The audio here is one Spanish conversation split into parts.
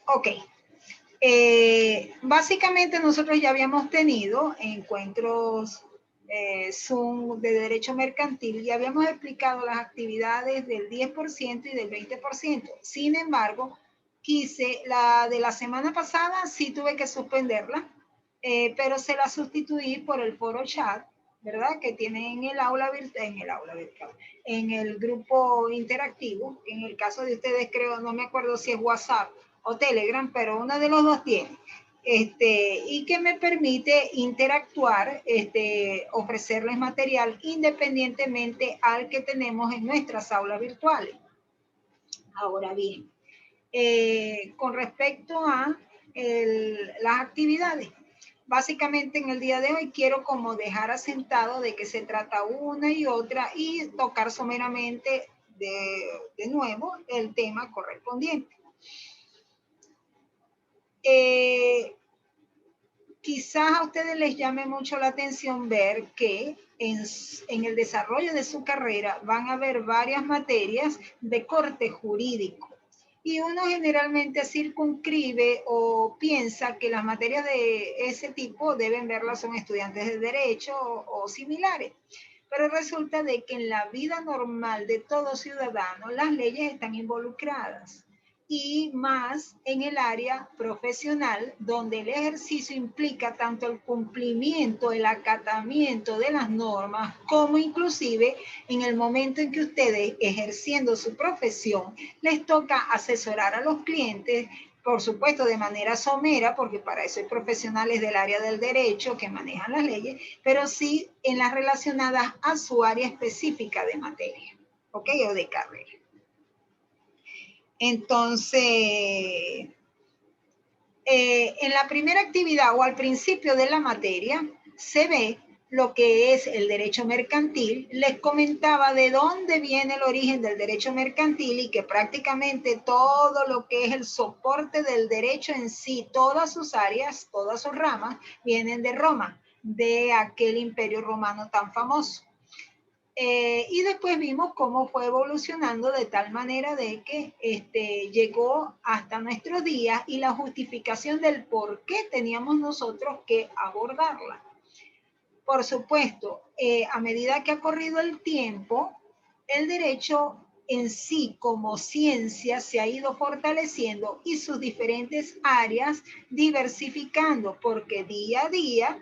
Ok. Básicamente nosotros ya habíamos tenido encuentros Zoom de derecho mercantil y habíamos explicado las actividades del 10% y del 20%. Sin embargo, la de la semana pasada sí tuve que suspenderla, pero se la sustituí por el foro chat, ¿verdad? Que tiene en el aula virtual, en el grupo interactivo. En el caso de ustedes creo, no me acuerdo si es WhatsApp o Telegram, pero uno de los dos tiene. Y que me permite interactuar, ofrecerles material independientemente al que tenemos en nuestras aulas virtuales. Ahora bien, con respecto a las actividades, básicamente en el día de hoy quiero como dejar asentado de qué se trata una y otra y tocar someramente de nuevo el tema correspondiente. Quizás a ustedes les llame mucho la atención ver que en el desarrollo de su carrera van a haber varias materias de corte jurídico. Y uno generalmente circunscribe o piensa que las materias de ese tipo deben verlas son estudiantes de derecho o similares. Pero resulta de que en la vida normal de todo ciudadano las leyes están involucradas y más en el área profesional, donde el ejercicio implica tanto el cumplimiento, el acatamiento de las normas, como inclusive en el momento en que ustedes, ejerciendo su profesión, les toca asesorar a los clientes, por supuesto de manera somera, porque para eso hay profesionales del área del derecho que manejan las leyes, pero sí en las relacionadas a su área específica de materia, ¿ok? O de carrera. Entonces, en la primera actividad o al principio de la materia se ve lo que es el derecho mercantil. Les comentaba de dónde viene el origen del derecho mercantil y que prácticamente todo lo que es el soporte del derecho en sí, todas sus áreas, todas sus ramas, vienen de Roma, de aquel imperio romano tan famoso. Y después vimos cómo fue evolucionando de tal manera de que llegó hasta nuestros días y la justificación del por qué teníamos nosotros que abordarla. Por supuesto, a medida que ha corrido el tiempo, el derecho en sí como ciencia se ha ido fortaleciendo y sus diferentes áreas diversificando, porque día a día,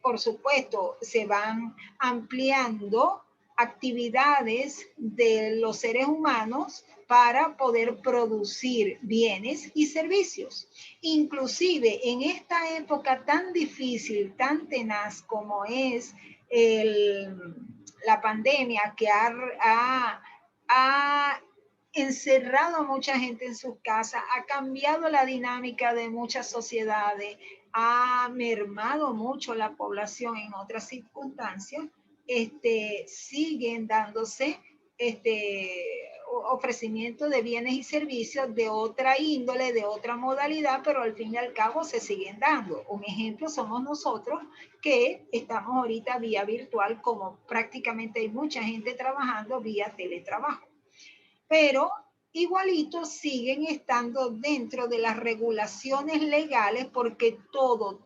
por supuesto, se van ampliando actividades de los seres humanos para poder producir bienes y servicios. Inclusive en esta época tan difícil, tan tenaz como es la pandemia que ha encerrado a mucha gente en sus casas, ha cambiado la dinámica de muchas sociedades, ha mermado mucho la población en otras circunstancias, siguen dándose ofrecimiento de bienes y servicios de otra índole, de otra modalidad, pero al fin y al cabo se siguen dando. Un ejemplo somos nosotros que estamos ahorita vía virtual, como prácticamente hay mucha gente trabajando vía teletrabajo. Pero igualito siguen estando dentro de las regulaciones legales porque todo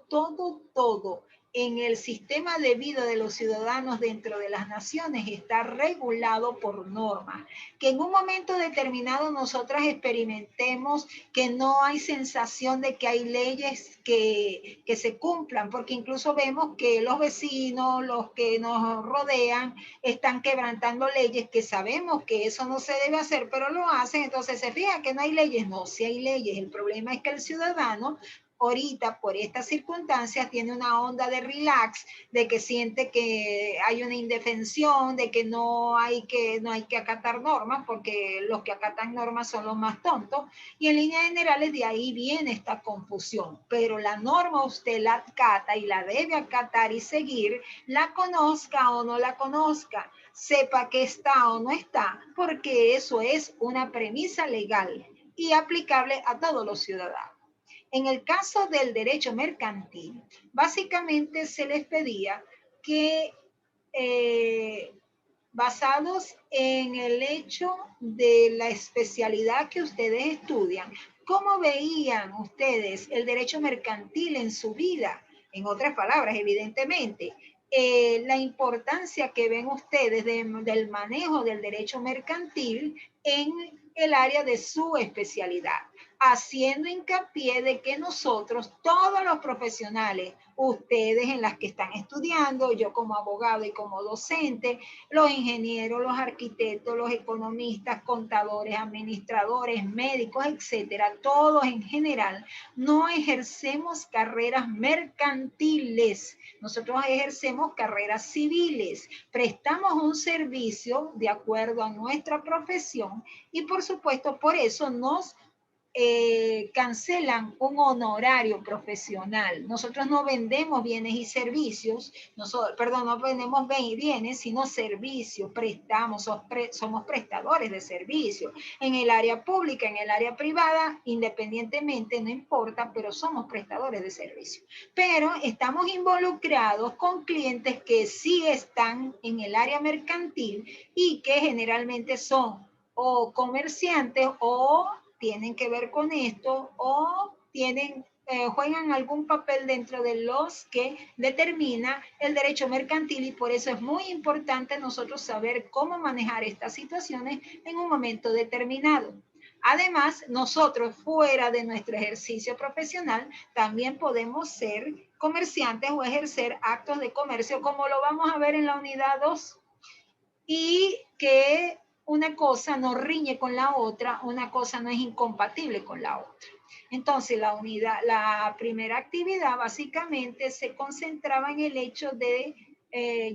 en el sistema de vida de los ciudadanos dentro de las naciones está regulado por normas. Que en un momento determinado nosotras experimentemos que no hay sensación de que hay leyes que se cumplan, porque incluso vemos que los vecinos, los que nos rodean, están quebrantando leyes que sabemos que eso no se debe hacer, pero lo hacen. Entonces se fijan que no hay leyes. No, sí hay leyes. El problema es que el ciudadano ahorita por estas circunstancias tiene una onda de relax, de que siente que hay una indefensión, de que no hay que acatar normas, porque los que acatan normas son los más tontos, y en líneas generales de ahí viene esta confusión. Pero la norma usted la acata y la debe acatar y seguir, la conozca o no la conozca, sepa que está o no está, porque eso es una premisa legal y aplicable a todos los ciudadanos. En el caso del derecho mercantil, básicamente se les pedía que basados en el hecho de la especialidad que ustedes estudian. ¿Cómo veían ustedes el derecho mercantil en su vida? En otras palabras, evidentemente, la importancia que ven ustedes del manejo del derecho mercantil en el área de su especialidad, haciendo hincapié de que nosotros, todos los profesionales, ustedes en las que están estudiando, yo como abogado y como docente, los ingenieros, los arquitectos, los economistas, contadores, administradores, médicos, etcétera, todos en general, no ejercemos carreras mercantiles, nosotros ejercemos carreras civiles, prestamos un servicio de acuerdo a nuestra profesión y por supuesto por eso nos cancelan un honorario profesional. Nosotros no vendemos bienes y servicios, perdón, no vendemos bienes, sino servicios, prestamos, somos prestadores de servicios. En el área pública, en el área privada, independientemente, no importa, pero somos prestadores de servicios. Pero estamos involucrados con clientes que sí están en el área mercantil y que generalmente son o comerciantes o tienen que ver con esto o juegan algún papel dentro de los que determina el derecho mercantil y por eso es muy importante nosotros saber cómo manejar estas situaciones en un momento determinado. Además, nosotros fuera de nuestro ejercicio profesional también podemos ser comerciantes o ejercer actos de comercio como lo vamos a ver en la unidad 2 y que una cosa no riñe con la otra, una cosa no es incompatible con la otra. Entonces, la primera actividad básicamente se concentraba en el hecho de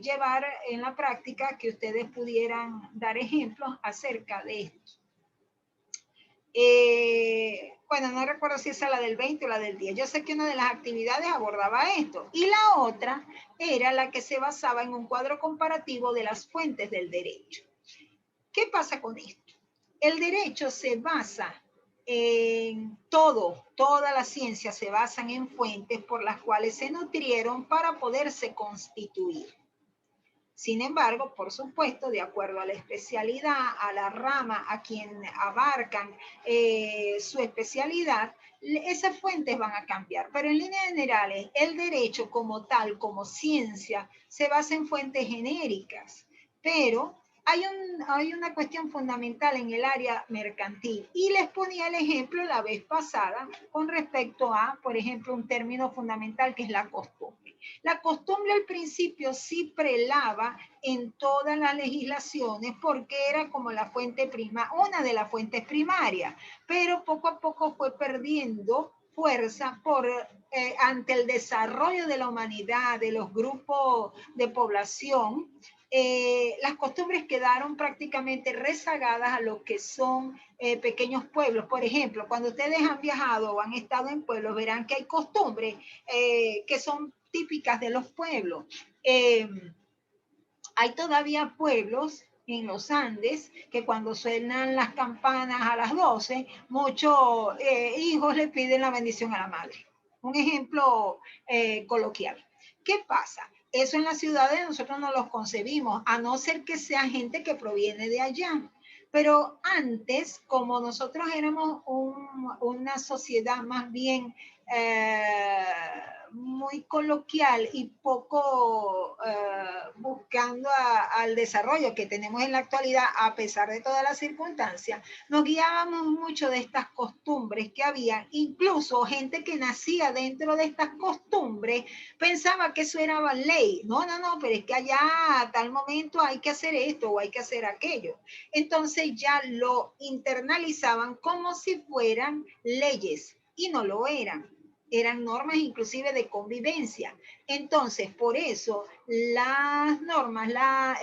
llevar en la práctica que ustedes pudieran dar ejemplos acerca de esto. Bueno, no recuerdo si esa es la del 20 o la del 10. Yo sé que una de las actividades abordaba esto y la otra era la que se basaba en un cuadro comparativo de las fuentes del derecho. ¿Qué pasa con esto? El derecho se basa en toda la ciencia se basan en fuentes por las cuales se nutrieron para poderse constituir. Sin embargo, por supuesto, de acuerdo a la especialidad, a la rama, a quien abarcan su especialidad, esas fuentes van a cambiar. Pero en líneas generales, el derecho como tal, como ciencia, se basa en fuentes genéricas. Pero hay una cuestión fundamental en el área mercantil y les ponía el ejemplo la vez pasada con respecto a, por ejemplo, un término fundamental que es la costumbre. La costumbre al principio sí prelaba en todas las legislaciones porque era como la fuente prima, una de las fuentes primarias, pero poco a poco fue perdiendo fuerza ante el desarrollo de la humanidad, de los grupos de población. Las costumbres quedaron prácticamente rezagadas a lo que son pequeños pueblos. Por ejemplo, cuando ustedes han viajado o han estado en pueblos, verán que hay costumbres que son típicas de los pueblos. Hay todavía pueblos en los Andes que cuando suenan las campanas a las 12, muchos hijos le piden la bendición a la madre. Un ejemplo coloquial. ¿Qué pasa? Eso en las ciudades nosotros no los concebimos, a no ser que sea gente que proviene de allá. Pero antes, como nosotros éramos una sociedad más bien muy coloquial y poco buscando al desarrollo que tenemos en la actualidad, a pesar de todas las circunstancias, nos guiábamos mucho de estas costumbres que había, incluso gente que nacía dentro de estas costumbres pensaba que eso era ley. No, pero es que allá a tal momento hay que hacer esto o hay que hacer aquello. Entonces ya lo internalizaban como si fueran leyes y no lo eran normas inclusive de convivencia. Entonces, por eso las normas,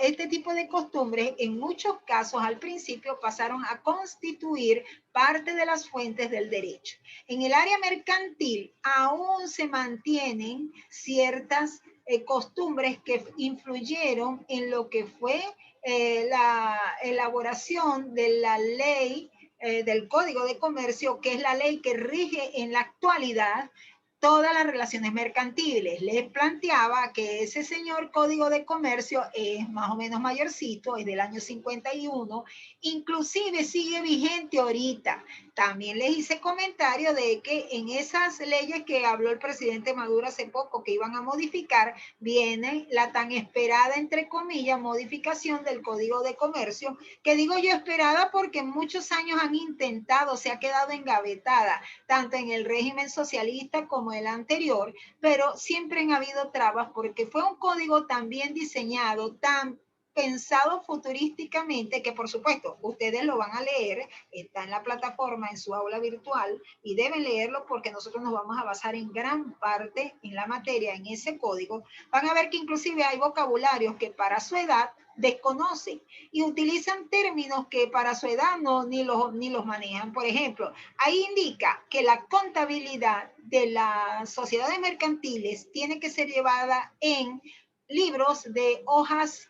este tipo de costumbres, en muchos casos al principio pasaron a constituir parte de las fuentes del derecho. En el área mercantil aún se mantienen ciertas costumbres que influyeron en lo que fue la elaboración de la ley del Código de Comercio, que es la ley que rige en la actualidad todas las relaciones mercantiles. Les planteaba que ese señor Código de Comercio es más o menos mayorcito, es del año 51, inclusive sigue vigente ahorita. También les hice comentario de que en esas leyes que habló el presidente Maduro hace poco que iban a modificar, viene la tan esperada, entre comillas, modificación del Código de Comercio, que digo yo esperada porque muchos años han intentado, se ha quedado engavetada, tanto en el régimen socialista como el anterior, pero siempre han habido trabas porque fue un código tan bien diseñado, tan pensado futurísticamente, que por supuesto ustedes lo van a leer, está en la plataforma, en su aula virtual, y deben leerlo porque nosotros nos vamos a basar en gran parte en la materia, en ese código. Van a ver que inclusive hay vocabularios que para su edad desconocen y utilizan términos que para su edad ni los manejan. Por ejemplo, ahí indica que la contabilidad de las sociedades mercantiles tiene que ser llevada en libros de hojas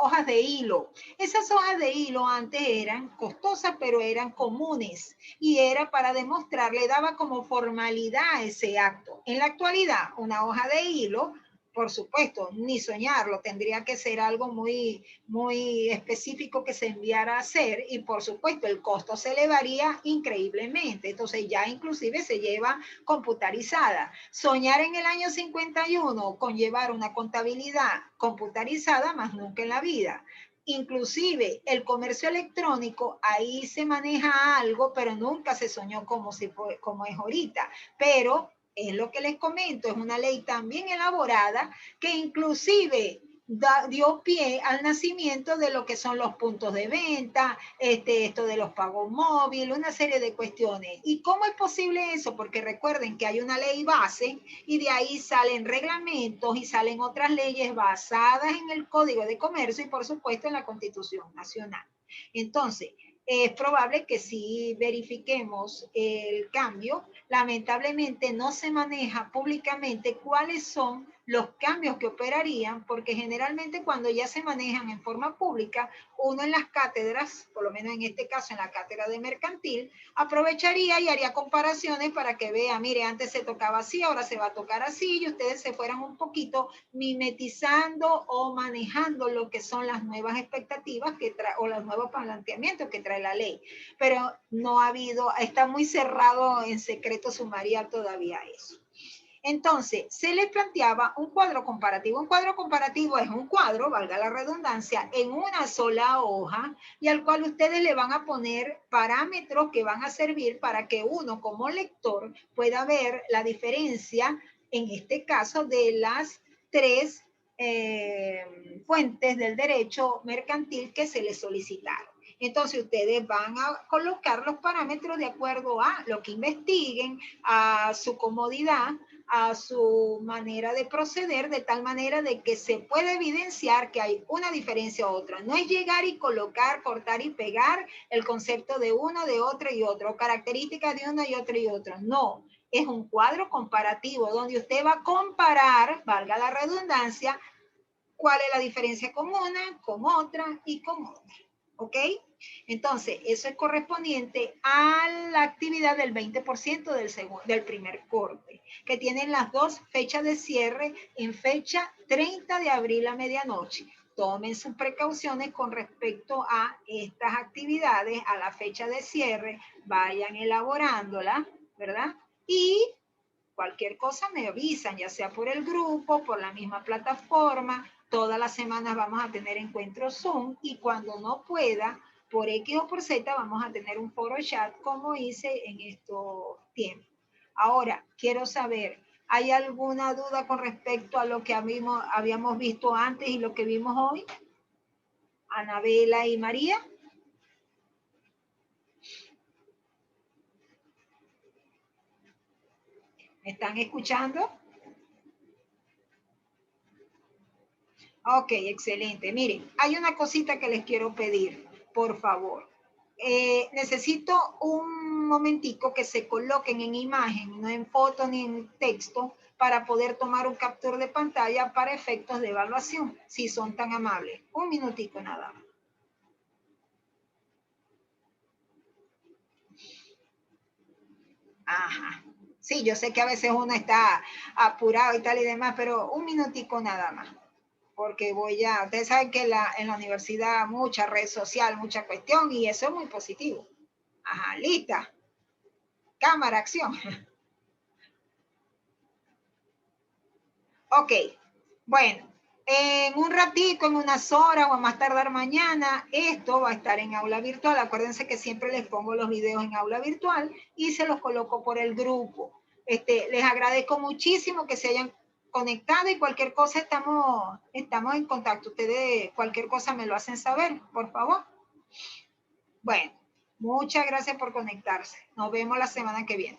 hojas de hilo. Esas hojas de hilo antes eran costosas, pero eran comunes y era para demostrar, le daba como formalidad a ese acto. En la actualidad, una hoja de hilo, por supuesto, ni soñarlo, tendría que ser algo muy específico que se enviara a hacer y por supuesto el costo se elevaría increíblemente. Entonces ya inclusive se lleva computarizada. Soñar en el año 51 con llevar una contabilidad computarizada, más nunca en la vida. Inclusive el comercio electrónico, ahí se maneja algo, pero nunca se soñó como es ahorita. Pero es lo que les comento, es una ley tan bien elaborada que inclusive dio pie al nacimiento de lo que son los puntos de venta, esto de los pagos móviles, una serie de cuestiones. ¿Y cómo es posible eso? Porque recuerden que hay una ley base y de ahí salen reglamentos y salen otras leyes basadas en el Código de Comercio y por supuesto en la Constitución Nacional. Entonces, es probable que si verifiquemos el cambio, lamentablemente no se maneja públicamente cuáles son los cambios que operarían, porque generalmente cuando ya se manejan en forma pública, uno en las cátedras, por lo menos en este caso en la cátedra de mercantil, aprovecharía y haría comparaciones para que vea, mire, antes se tocaba así, ahora se va a tocar así, y ustedes se fueran un poquito mimetizando o manejando lo que son las nuevas expectativas que trae, o los nuevos planteamientos que trae la ley. Pero no ha habido, está muy cerrado en secreto sumarial todavía eso. Entonces, se les planteaba un cuadro comparativo. Un cuadro comparativo es un cuadro, valga la redundancia, en una sola hoja y al cual ustedes le van a poner parámetros que van a servir para que uno como lector pueda ver la diferencia, en este caso, de las tres fuentes del derecho mercantil que se les solicitaron. Entonces ustedes van a colocar los parámetros de acuerdo a lo que investiguen, a su comodidad, a su manera de proceder, de tal manera de que se puede evidenciar que hay una diferencia u otra. No es llegar y colocar, cortar y pegar el concepto de uno, de otro y otro, o características de uno y otro y otro. No, es un cuadro comparativo donde usted va a comparar, valga la redundancia, cuál es la diferencia con una, con otra y con otra. ¿Ok? Entonces, eso es correspondiente a la actividad del 20% del primer corte, que tienen las dos fechas de cierre en fecha 30 de abril a medianoche. Tomen sus precauciones con respecto a estas actividades, a la fecha de cierre, vayan elaborándola, ¿verdad? Y cualquier cosa me avisan, ya sea por el grupo, por la misma plataforma. Todas las semanas vamos a tener encuentros Zoom y cuando no pueda, por X o por Z, vamos a tener un foro chat como hice en estos tiempos. Ahora, quiero saber, ¿hay alguna duda con respecto a lo que habíamos visto antes y lo que vimos hoy? Anabela y María. ¿Me están escuchando? Ok, excelente. Miren, hay una cosita que les quiero pedir, por favor. Necesito un momentico que se coloquen en imagen, no en foto ni en texto, para poder tomar un captura de pantalla para efectos de evaluación, si son tan amables. Un minutico nada más. Ajá. Sí, yo sé que a veces uno está apurado y tal y demás, pero un minutico nada más. Porque ustedes saben que en la universidad mucha red social, mucha cuestión, y eso es muy positivo. Ajá, lista. Cámara, acción. Ok, bueno, en un ratito, en unas horas o a más tardar mañana, esto va a estar en aula virtual. Acuérdense que siempre les pongo los videos en aula virtual y se los coloco por el grupo. Les agradezco muchísimo que se hayan conectado y cualquier cosa estamos en contacto. Ustedes cualquier cosa me lo hacen saber, por favor. Bueno, muchas gracias por conectarse. Nos vemos la semana que viene.